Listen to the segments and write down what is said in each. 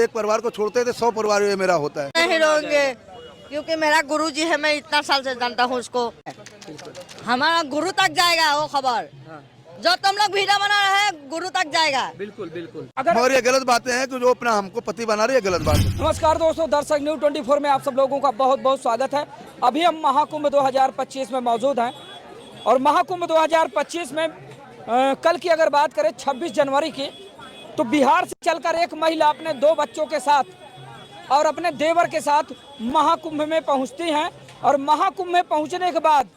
एक परिवार को छोड़ते थे 100 परिवार ये मेरा होता है। नहीं रोएंगे क्योंकि मेरा गुरु जी है, मैं इतना साल से जानता हूँ उसको। हमारा गुरु तक जाएगा वो खबर। जो तुम लोग वीडियो बना रहे हैं गुरु तक जाएगा। बिल्कुल बिल्कुल। मगर ये गलत बातें हैं कि जो अपना हमको पति बना रही है, गलत बात है। नमस्कार दोस्तों, दर्शक न्यूज़ 24 में आप सब लोगों का बहुत बहुत स्वागत है। अभी हम महाकुंभ 2025 में मौजूद हैं और महाकुंभ 2025 में कल की अगर बात करें 26 जनवरी की, तो बिहार से चलकर एक महिला अपने 2 बच्चों के साथ और अपने देवर के साथ महाकुंभ में पहुंचती हैं और महाकुंभ में पहुंचने के बाद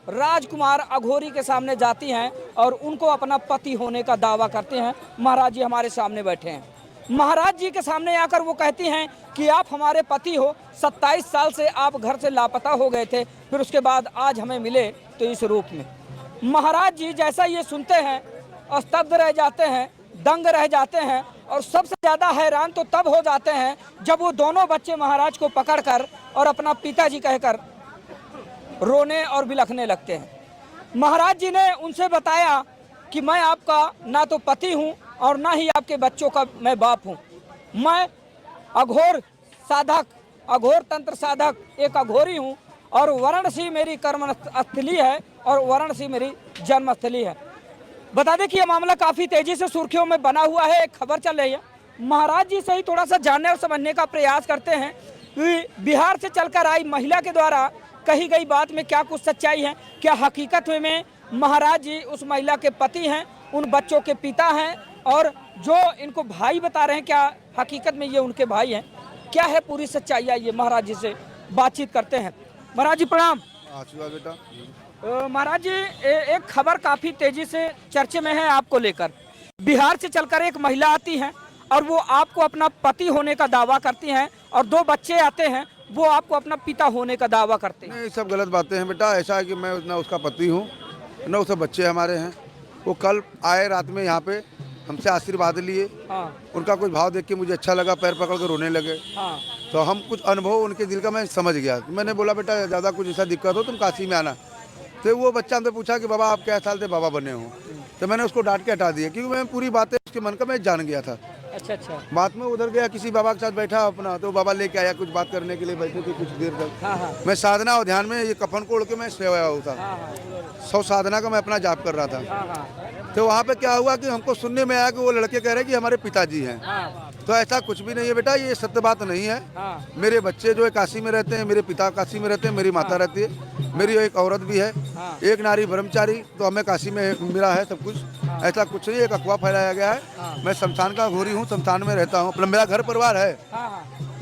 राजकुमार अघोरी के सामने जाती हैं और उनको अपना पति होने का दावा करते हैं। महाराज जी हमारे सामने बैठे हैं। महाराज जी के सामने आकर वो कहती हैं कि आप हमारे पति हो, 27 साल से आप घर से लापता हो गए थे, फिर उसके बाद आज हमें मिले तो इस रूप में। महाराज जी जैसा ये सुनते हैं स्तब्ध रह जाते हैं, दंग रह जाते हैं और सबसे ज़्यादा हैरान तो तब हो जाते हैं जब वो दोनों बच्चे महाराज को पकड़कर और अपना पिताजी कहकर रोने और बिलखने लगते हैं। महाराज जी ने उनसे बताया कि मैं आपका ना तो पति हूँ और ना ही आपके बच्चों का मैं बाप हूँ। मैं अघोर साधक, अघोर तंत्र साधक एक अघोरी हूँ और वाराणसी मेरी कर्मस्थली है और वाराणसी मेरी जन्मस्थली है। बता दें कि यह मामला काफ़ी तेज़ी से सुर्खियों में बना हुआ है, एक खबर चल रही है। महाराज जी से ही थोड़ा सा जानने और समझने का प्रयास करते हैं कि बिहार से चलकर आई महिला के द्वारा कही गई बात में क्या कुछ सच्चाई है, क्या हकीकत में महाराज जी उस महिला के पति हैं, उन बच्चों के पिता हैं और जो इनको भाई बता रहे हैं क्या हकीकत में ये उनके भाई हैं, क्या है पूरी सच्चाई। आइए महाराज जी से बातचीत करते हैं। महाराज जी प्रणाम। बेटा महाराज जी एक खबर काफ़ी तेज़ी से चर्चे में है आपको लेकर। बिहार से चलकर एक महिला आती है और वो आपको अपना पति होने का दावा करती हैं और 2 बच्चे आते हैं, वो आपको अपना पिता होने का दावा करते हैं। नहीं, सब गलत बातें हैं बेटा। ऐसा है कि मैं ना उसका पति हूँ ना उसके बच्चे हमारे हैं। वो कल आए रात में यहाँ पे हमसे आशीर्वाद लिए। हाँ उनका कुछ भाव देख के मुझे अच्छा लगा, पैर पकड़ के रोने लगे। हाँ तो हम कुछ अनुभव उनके दिल का मैं समझ गया। मैंने बोला बेटा ज़्यादा कुछ ऐसा दिक्कत हो तुम काशी में आना। तो वो बच्चा हमसे पूछा कि बाबा आप क्या साल से बाबा बने हो, तो मैंने उसको डांट के हटा दिया क्योंकि मैं पूरी बातें उसके मन का मैं जान गया था। अच्छा अच्छा। बाद में उधर गया किसी बाबा के साथ बैठा अपना, तो बाबा लेके आया कुछ बात करने के लिए, बैठे थे कुछ देर तक। हाँ हाँ मैं साधना और ध्यान में ये कफन को ओढ़ के मैं सोया हुआ था। हाँ हाँ 100 साधना का मैं अपना जाप कर रहा था। हाँ हाँ तो वहाँ पे क्या हुआ कि हमको सुनने में आया कि वो लड़के कह रहे हैं कि हमारे पिताजी हैं। हाँ तो ऐसा कुछ भी नहीं है बेटा, ये सत्य बात नहीं है। हाँ मेरे बच्चे जो है काशी में रहते हैं, मेरे पिता काशी में रहते हैं, मेरी माता रहती है, मेरी एक औरत भी है, हाँ। एक नारी ब्रह्मचारी, तो हमें काशी में मिला है सब कुछ। ऐसा कुछ नहीं, एक अफवाह फैलाया गया है। मैं शमशान का घोरी हूँ, शमशान में रहता हूँ, मेरा घर परिवार है।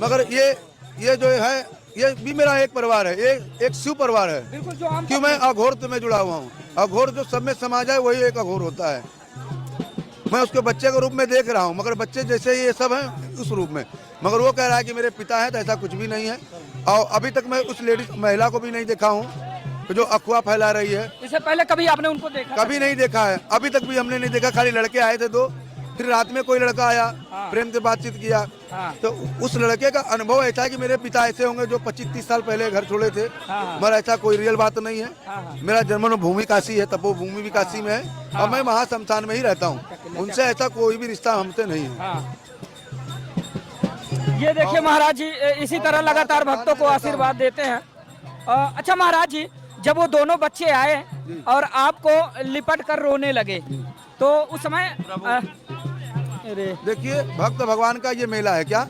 मगर ये जो है ये भी मेरा एक परिवार है, एक शिव परिवार है। बिल्कुल जो हम क्यों मैं अघोर से मैं जुड़ा हुआ हूँ। अघोर जो सब में समा जाए वही एक अघोर होता है। मैं उसके बच्चे के रूप में देख रहा हूँ, मगर बच्चे जैसे ये सब हैं उस रूप में। मगर वो कह रहा है कि मेरे पिता हैं, तो ऐसा कुछ भी नहीं है। और अभी तक मैं उस महिला को भी नहीं देखा हूँ जो अफवाह फैला रही है। इससे पहले कभी आपने उनको देखा? कभी नहीं देखा है, अभी तक भी हमने नहीं देखा। खाली लड़के आए थे 2, फिर रात में कोई लड़का आया, प्रेम से बातचीत किया। तो उस लड़के का अनुभव ऐसा है कि मेरे पिता ऐसे होंगे जो 25-30 साल पहले घर छोड़े थे। मगर ऐसा कोई रियल बात नहीं है। मेरा जन्म भूमि काशी है, तपोभूमि भी काशी में है और मैं महाशमशान में ही रहता हूँ। उनसे ऐसा कोई भी रिश्ता हमसे नहीं है। ये देखिए महाराज जी इसी तरह लगातार भक्तों को आशीर्वाद देते हैं। अच्छा महाराज जी, जब वो दोनों बच्चे आए और आपको लिपट कर रोने लगे तो उस समय देखिए भक्त भगवान का ये मेला है क्या?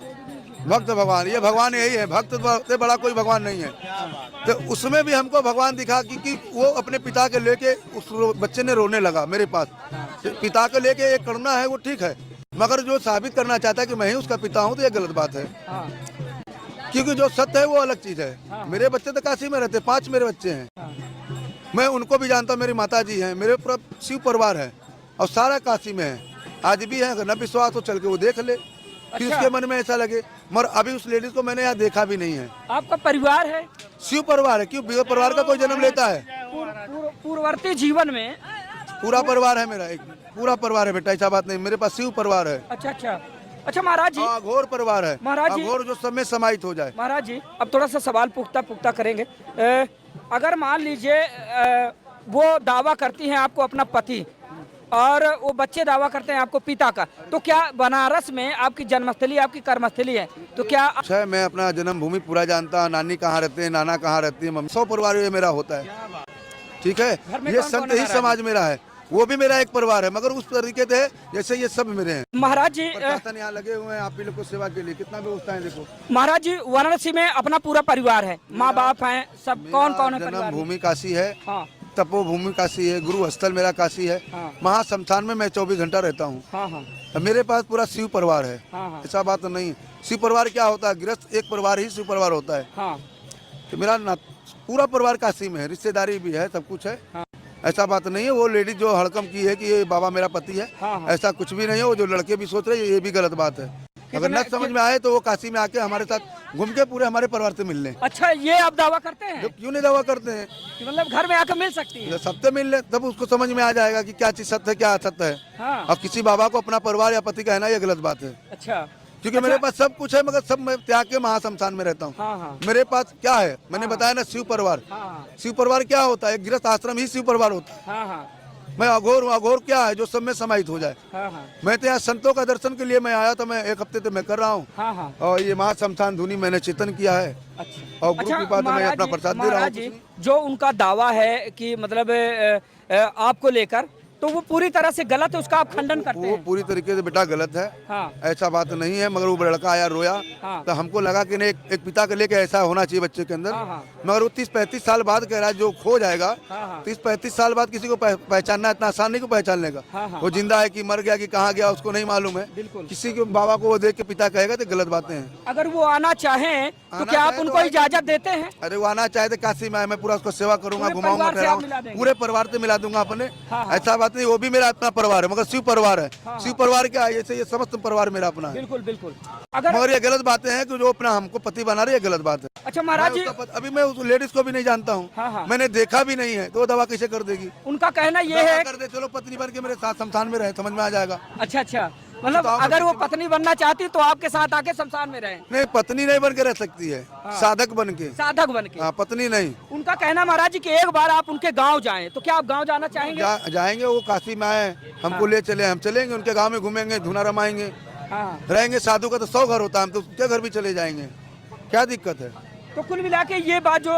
भक्त भगवान, ये भगवान यही है, भक्त से बड़ा कोई भगवान नहीं है। तो उसमें भी हमको भगवान दिखा कि वो अपने पिता के लेके उस बच्चे ने रोने लगा मेरे पास। पिता को लेके एक करुणा है वो ठीक है, मगर जो साबित करना चाहता है कि मैं ही उसका पिता हूँ तो ये गलत बात है। क्योंकि जो सत्य है वो अलग चीज है। मेरे बच्चे तो काशी में रहते, 5 मेरे बच्चे हैं। मैं उनको भी जानता हूँ, मेरी माता जी हैं, मेरे पूरा शिव परिवार है और सारा काशी में है। आज भी है, अगर न विश्वास हो चल के वो देख ले कि उसके मन में ऐसा लगे। मगर अभी उस लेडीज को मैंने यहाँ देखा भी नहीं है। आपका परिवार है? शिव परिवार है। क्यों बिगड़ परिवार का कोई जन्म लेता है? पूर्ववर्ती जीवन में पूरा परिवार है मेरा, एक पूरा परिवार है बेटा, ऐसा बात नहीं। मेरे पास शिव परिवार है। अच्छा अच्छा अच्छा महाराज जी, अघोर परिवार है। महाराज जी, अघोर जो सब में समाहित हो जाए। महाराज जी अब थोड़ा सा सवाल पुख्ता करेंगे। अगर मान लीजिए वो दावा करती हैं आपको अपना पति, और वो बच्चे दावा करते हैं आपको पिता का। तो क्या बनारस में आपकी जन्मस्थली, आपकी कर्मस्थली है, तो क्या अच्छा, मैं अपना जन्मभूमि पूरा जानता हूँ, नानी कहाँ रहते हैं, नाना कहाँ रहती है, मम्मी 100 परिवार ये मेरा होता है। ठीक है, घर में ये कौन कौन संत है ही महाराज? समाज मेरा है, वो भी मेरा एक परिवार है, मगर उस तरीके से जैसे ये सब मेरे हैं। महाराज जी प्रशासन यहाँ लगे हुए हैं आप ही लोग को सेवा के लिए, कितना व्यवस्था है देखो। महाराज जी वाराणसी में अपना पूरा परिवार है, माँ बाप हैं सब, कौन कौन है परिवार में? जन्मभूमि काशी है, हाँ तपोभूमि काशी है, गुरु स्थल मेरा काशी है, हाँ। महाश्मशान में मैं 24 घंटा रहता हूँ। हाँ हाँ अब मेरे पास पूरा शिव परिवार है, हाँ हाँ ऐसा बात नहीं। शिव परिवार क्या होता है, गृहस्थ एक परिवार ही शिव परिवार होता है। हाँ तो मेरा पूरा परिवार काशी में है, रिश्तेदारी भी है, सब कुछ है। हाँ। ऐसा बात नहीं है वो लेडीज जो हड़कम की है कि ये बाबा मेरा पति है, हाँ, हाँ। ऐसा कुछ भी नहीं है। वो जो लड़के भी सोच रहे हैं ये भी गलत बात है। अगर न समझ में आए तो वो काशी में आके हमारे साथ घूम के पूरे हमारे परिवार से मिल लें। अच्छा, ये आप दावा करते हैं जो क्यों नहीं दावा करते हैं, कि मतलब घर में आकर मिल सकती है? जब सबसे मिल ले तब उसको समझ में आ जाएगा कि क्या चीज सत्य है क्या असत्य है। हाँ और किसी बाबा को अपना परिवार या पति कहना ये गलत बात है, अच्छा क्योंकि मेरे पास सब कुछ है मगर सब मैं त्याग के महाश्मशान में रहता हूँ। हाँ हाँ मेरे पास क्या है, मैंने बताया ना, शिव परिवार। हाँ शिव परिवार क्या होता है, गृहस्थ आश्रम ही शिव परिवार होता है। हाँ हाँ मैं अघोर हूँ, अघोर क्या है, जो सब में समाहित हो जाए। हाँ हाँ मैं तो यहाँ संतों का दर्शन के लिए मैं आया था, मैं 1 हफ्ते से मैं कर रहा हूँ। हाँ हाँ और ये महाश्मशान धुनी मैंने चिंतन किया है, अच्छा और गुरु कृपा से मैं महाराज अपना जी- प्रसाद दे रहा महाराज जी, हूँ। जो उनका दावा है कि मतलब आपको लेकर, तो वो पूरी तरह से गलत है, उसका आप खंडन करते वो हैं? पूरी तरीके से बेटा गलत है, हाँ ऐसा बात नहीं है। मगर वो लड़का आया रोया, हाँ तो हमको लगा कि नहीं, एक पिता के लेके ऐसा होना चाहिए बच्चे के अंदर। हाँ हाँ मगर वो 30-35 साल बाद कह रहा है जो खो जाएगा, हाँ हाँ 30-35 साल बाद किसी को पहचानना इतना आसान नहीं को पहचानने का। हाँ हाँ वो जिंदा है कि मर गया कि कहाँ गया उसको नहीं मालूम है। बिल्कुल। किसी के बाबा को वो देख के पिता कहेगा तो गलत बातें हैं। अगर वो आना चाहें तो आना क्या आप चाहे तो उनको आए। इजाजत देते हैं? अरे वो आना चाहे तो काशी में आए, मैं पूरा उसको सेवा करूंगा, पूरे घुमाऊंगा, परिवार से आप मिला देंगे? पूरे परिवार से मिला दूंगा अपने। हाँ, हाँ। ऐसा बात नहीं, वो भी मेरा अपना परिवार है, मगर शिव परिवार है। हाँ, शिव परिवार क्या है, जैसे ये समस्त परिवार मेरा अपना है। बिल्कुल बिल्कुल। अगर मगर ये गलत बातें हैं कि जो अपना हमको पति बना रही है, गलत बात है। अच्छा महाराज जी, अभी मैं उस लेडीज को भी नहीं जानता हूँ, हाँ, हाँ। मैंने देखा भी नहीं है, तो वो दवा कैसे कर देगी? उनका कहना ये दवा है, कर दे, चलो पत्नी बन के मेरे साथ शमशान में रहे, समझ में आ जाएगा। अच्छा अच्छा, मतलब बताओ अगर वो मुझे। पत्नी बनना चाहती तो आपके साथ आके शमशान में रहे, नहीं, पत्नी नहीं बन के रह सकती है, साधक बन के। साधक बन के। हाँ, पत्नी नहीं। उनका कहना महाराज जी कि एक बार आप उनके गांव जाएं, तो क्या आप गांव जाना चाहेंगे? जाएंगे, वो काशी में आए, हमको ले चले, हम चलेंगे उनके गांव में, घूमेंगे, धुना रमाएंगे, हाँ। रहेंगे। साधु का तो 100 घर होता है, हम तो उसके घर भी चले जाएंगे, क्या दिक्कत है? तो कुल मिला के ये बात जो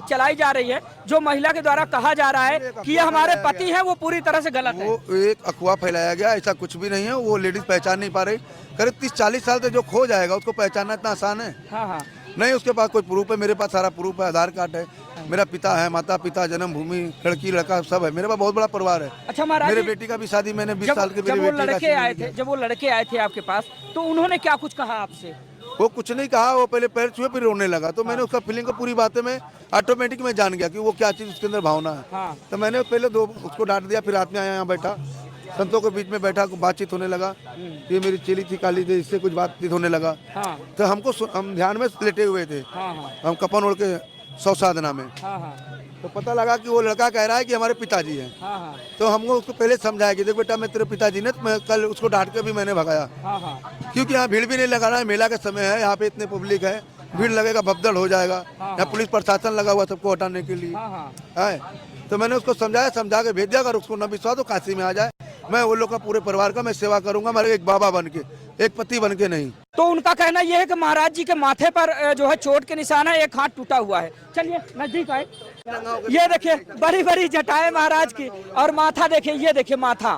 चलाई जा रही है, जो महिला के द्वारा कहा जा रहा है कि ये हमारे पति हैं, वो पूरी तरह से गलत है। वो एक अफवाह फैलाया गया, ऐसा कुछ भी नहीं है। वो लेडीज पहचान नहीं पा रही, करीब 30-40 साल से जो खो जाएगा उसको पहचानना इतना आसान है? हाँ हाँ नहीं, उसके पास कोई प्रूफ है? मेरे पास सारा प्रूफ है, आधार कार्ड है, मेरा पिता है, माता पिता, जन्मभूमि, लड़की लड़का सब है, मेरे पास बहुत बड़ा परिवार है। अच्छा महाराज मेरे जी, बेटी का भी शादी मैंने 20 साल की जब मेरी वो बेटी का लड़के शादी आए किया। थे, जब वो लड़के आए थे आपके पास, तो उन्होंने क्या कुछ कहा आपसे? वो कुछ नहीं कहा, वो पहले पैर छुए फिर रोने लगा, तो मैंने उसका फीलिंग को पूरी बातें में ऑटोमेटिक में जान गया कि वो क्या चीज उसके अंदर भावना है। हाँ तो मैंने पहले उसको डांट दिया, फिर रात में आया यहाँ बैठा, संतों के बीच में बैठा, बातचीत होने लगा। ये मेरी चेली थी काली थी, इससे कुछ बातचीत होने लगा। हाँ तो हम ध्यान में लेटे हुए थे, हाँ हाँ हम कपन ओढ़ के 100 साधना में, हाँ हाँ तो पता लगा कि वो लड़का कह रहा है कि हमारे पिताजी हैं। हाँ हाँ तो हमको उसको पहले समझाया कि देख बेटा मैं तेरे पिताजी ने, तो मैं कल उसको डांट के भी मैंने भगाया, हाँ हाँ क्योंकि यहाँ भीड़ भी नहीं लगा रहा है, मेला का समय है, यहाँ पे इतने पब्लिक है, भीड़ लगेगा, भगदड़ हो जाएगा। यहाँ पुलिस प्रशासन लगा हुआ सबको हटाने के लिए हाँ हाँ है। तो मैंने उसको समझा के भेज दिया, अगर उसको न विश्वास तो काशी में आ जाए, मैं वो लोग का पूरे परिवार का मैं सेवा करूंगा, मेरे एक बाबा बन के, एक पति बन के नहीं। तो उनका कहना यह है कि महाराज जी के माथे पर जो है चोट के निशान है, एक हाथ टूटा हुआ है। चलिए नजदीक आए, ये देखिए बड़ी बड़ी जटाएं महाराज की, और माथा देखिए, ये देखिए माथा,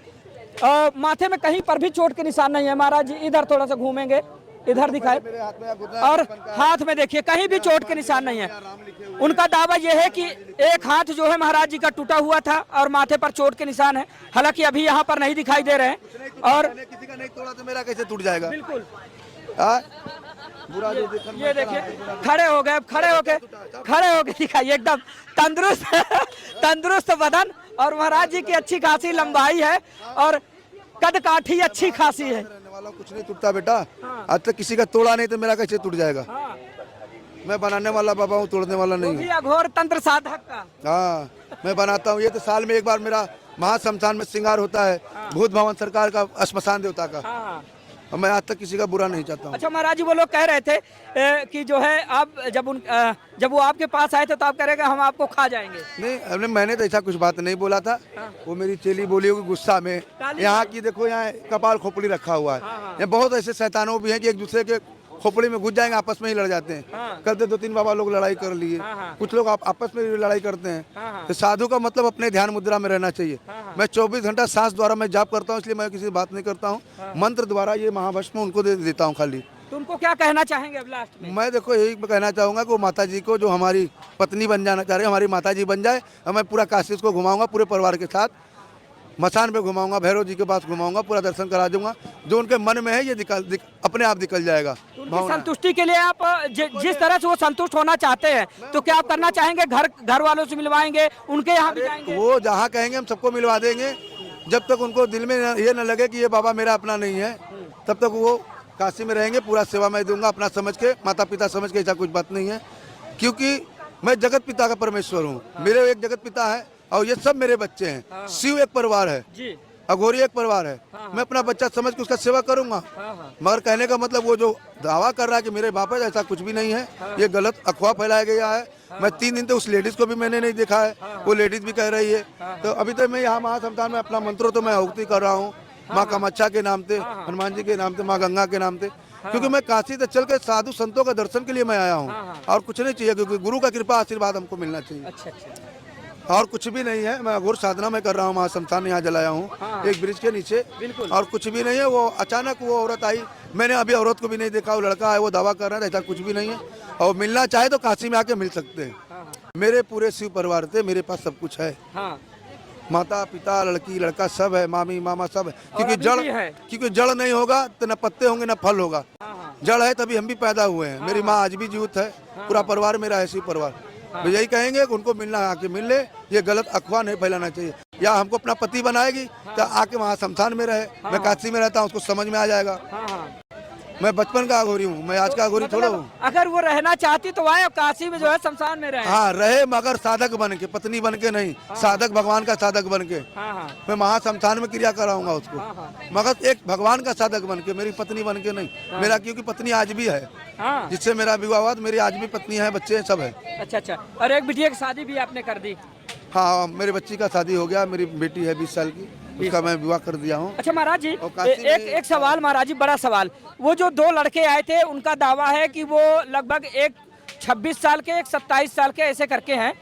माथे में कहीं पर भी चोट के निशान नहीं है। महाराज जी इधर थोड़ा सा घूमेंगे, इधर दिखाए, और हाथ में देखिए कहीं भी चोट के निशान नहीं है। उनका दावा यह है कि एक हाथ जो है महाराज जी का टूटा हुआ था और माथे पर चोट के निशान है, हालांकि अभी यहाँ पर नहीं दिखाई दे रहे हैं। और किसी का नहीं तोड़ा तो मेरा कैसे टूट जाएगा? बिल्कुल बुरा जो देखा, ये देखिए खड़े हो गए, खड़े हो गए दिखाइए, एकदम तंदुरुस्त तंदुरुस्त बदन, और महाराज जी की अच्छी खासी लंबाई है और कद काठी अच्छी खासी है। वाला कुछ नहीं टूटता बेटा, आज तक किसी का तोड़ा नहीं तो मेरा कैसे टूट जाएगा? हाँ, मैं बनाने वाला बाबा हूँ, तोड़ने वाला नहीं हूँ। भी अघोर तंत्र साधक का। हाँ, मैं बनाता हूँ। ये तो साल में एक बार मेरा महाश्मशान में श्रृंगार होता है, भूत भवन सरकार का, श्मशान देवता का, हाँ और मैं आज तक किसी का बुरा नहीं चाहता हूँ। अच्छा महाराज जी, वो लोग कह रहे थे कि जो है आप जब वो आपके पास आए थे तो आप कह रहे कि हम आपको खा जाएंगे। नहीं, मैंने तो ऐसा कुछ बात नहीं बोला था। वो मेरी चेली बोली होगी गुस्सा में। यहाँ की देखो, यहाँ कपाल खोपड़ी रखा हुआ है। यहाँ बहुत ऐसे शैतानों भी हैं कि एक दूसरे के खोपड़ी में घुस जाएंगे, आपस में ही लड़ जाते हैं। कल 2-3 बाबा लोग लड़ाई कर लिए, कुछ लोग आपस में भी लड़ाई करते हैं। तो साधु का मतलब अपने ध्यान मुद्रा में रहना चाहिए। मैं 24 घंटा सांस द्वारा मैं जाप करता हूँ, इसलिए मैं किसी से बात नहीं करता हूँ। मंत्र द्वारा ये महाभस्म उनको दे देता हूँ खाली। तो उनको क्या कहना चाहेंगे अब लास्ट में? मैं देखो यही कहना चाहूँगा कि वो माता जी को, जो हमारी पत्नी बन जाना चाह रही है, हमारी माता जी बन जाए। और मैं पूरा काशी को घुमाऊंगा पूरे परिवार के साथ, मसान पे घुमाऊंगा, भैरव जी के पास घुमाऊंगा, पूरा दर्शन करा दूंगा। जो उनके मन में है ये अपने आप निकल जाएगा। तो उनकी संतुष्टि के लिए आप जिस तरह से वो संतुष्ट होना चाहते हैं, तो क्या आप करना चाहेंगे? घर वालों से मिलवाएंगे, उनके यहाँ भी जाएंगे? वो जहाँ कहेंगे हम सबको मिलवा देंगे। जब तक उनको दिल में ये न लगे कि ये बाबा मेरा अपना नहीं है, तब तक वो काशी में रहेंगे। पूरा सेवा मैं दूंगा अपना समझ के, माता पिता समझ के। ऐसा कुछ बात नहीं है, क्योंकि मैं जगत पिता का परमेश्वर हूँ। मेरे एक जगत पिता है और ये सब मेरे बच्चे हैं। शिव एक परिवार है जी, अघोरी एक परिवार है। मैं अपना बच्चा समझ के उसका सेवा करूंगा। मगर कहने का मतलब वो जो दावा कर रहा है कि मेरे बाप है, ऐसा कुछ भी नहीं है। ये गलत अफवाह फैलाया गया है। मैं 3 दिन तो उस लेडीज को भी मैंने नहीं देखा है, वो लेडीज भी कह रही है। तो अभी तक मैं यहाँ महासंस्थान में अपना मंत्रों तो मैं आहुति कर रहा हूँ, माँ कामाख्या के नाम से, हनुमान जी के नाम से, माँ गंगा के नाम से। क्योंकि मैं काशी से चल के साधु संतों का दर्शन के लिए मैं आया हूँ, और कुछ नहीं चाहिए, क्योंकि गुरु का कृपा आशीर्वाद हमको मिलना चाहिए। अच्छा। और कुछ भी नहीं है। मैं अघोर साधना में कर रहा हूँ, महासंस्थान यहाँ जलाया हूँ एक ब्रिज के नीचे, और कुछ भी नहीं है। वो अचानक वो औरत आई, मैंने अभी औरत को भी नहीं देखा। वो लड़का है, वो दावा कर रहा है, ऐसा कुछ भी नहीं है। और मिलना चाहे तो काशी में आके मिल सकते हैं। मेरे पूरे शिव परिवार थे, मेरे पास सब कुछ है। माता पिता, लड़की लड़का सब है, मामी मामा सब है। क्योंकि जड़ नहीं होगा तो न पत्ते होंगे न फल होगा। जड़ है तभी हम भी पैदा हुए हैं। मेरी माँ आज भी जीवित है, पूरा परिवार मेरा है शिव परिवार। तो यही कहेंगे कि उनको मिलना आके मिल ले। ये गलत अफवाह नहीं फैलाना चाहिए। या हमको अपना पति बनाएगी तो आके वहाँ शमशान में रहे। मैं काशी में रहता हूँ, उसको समझ में आ जाएगा। मैं बचपन का अघोरी हूँ, मैं आज का अघोरी थोड़ा हूँ। अगर वो रहना चाहती तो वह काशी में जो है शमशान में रहे। हाँ रहे, मगर साधक बन के, पत्नी बन के नहीं। साधक, भगवान का साधक बन के। मैं महाशमशान में क्रिया कराऊंगा उसको, मगर एक भगवान का साधक बन के, मेरी पत्नी बन के नहीं। मेरा क्योंकि पत्नी आज भी है, जिससे मेरा विवाह हुआ, मेरी आज भी पत्नी है, बच्चे सब है। अच्छा। और एक बिटिया की शादी भी आपने कर दी? हाँ, मेरे बच्ची का शादी हो गया। मेरी बेटी है 20 साल की, उसका मैं विवाह कर दिया हूँ। अच्छा महाराज जी, एक सवाल महाराज जी, बड़ा सवाल। वो जो 2 लड़के आए थे, उनका दावा है कि वो लगभग एक 26 साल के, एक 27 साल के ऐसे करके हैं।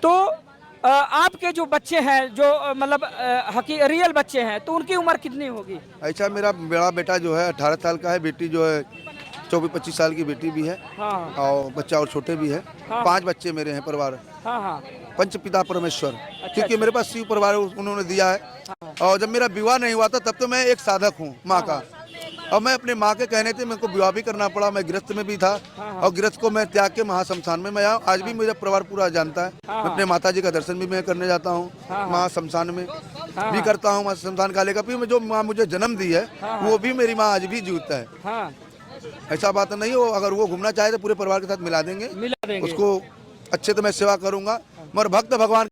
तो आपके जो बच्चे हैं, जो मतलब रियल बच्चे हैं, तो उनकी उम्र कितनी होगी? अच्छा, मेरा बड़ा बेटा जो है 18 साल का है, बेटी जो है 24-25 साल की बेटी भी है। और बच्चा और छोटे भी है। 5 बच्चे मेरे हैं परिवार। पंच पिता परमेश्वर, क्योंकि मेरे पास शिव परिवार उन्होंने दिया है। और जब मेरा विवाह नहीं हुआ था तब तो मैं एक साधक हूँ माँ का। और मैं अपने माँ के कहने थे, मेरे को विवाह भी करना पड़ा। मैं गृहस्थ में भी था, और गृहस्थ को मैं त्याग के महाशमशान में मैं आया। आज भी मेरा परिवार पूरा जानता है। मैं अपने माता जी का दर्शन भी मैं करने जाता हूँ महाशमशान में भी करता हूँ। महाशमशान काले का भी जो माँ मुझे जन्म दी है, वो भी मेरी माँ आज भी जीवित है। ऐसा बात नहीं हो। अगर वो घूमना चाहे तो पूरे परिवार के साथ मिला देंगे। उसको अच्छे तो मैं सेवा करूंगा, मगर भक्त भगवान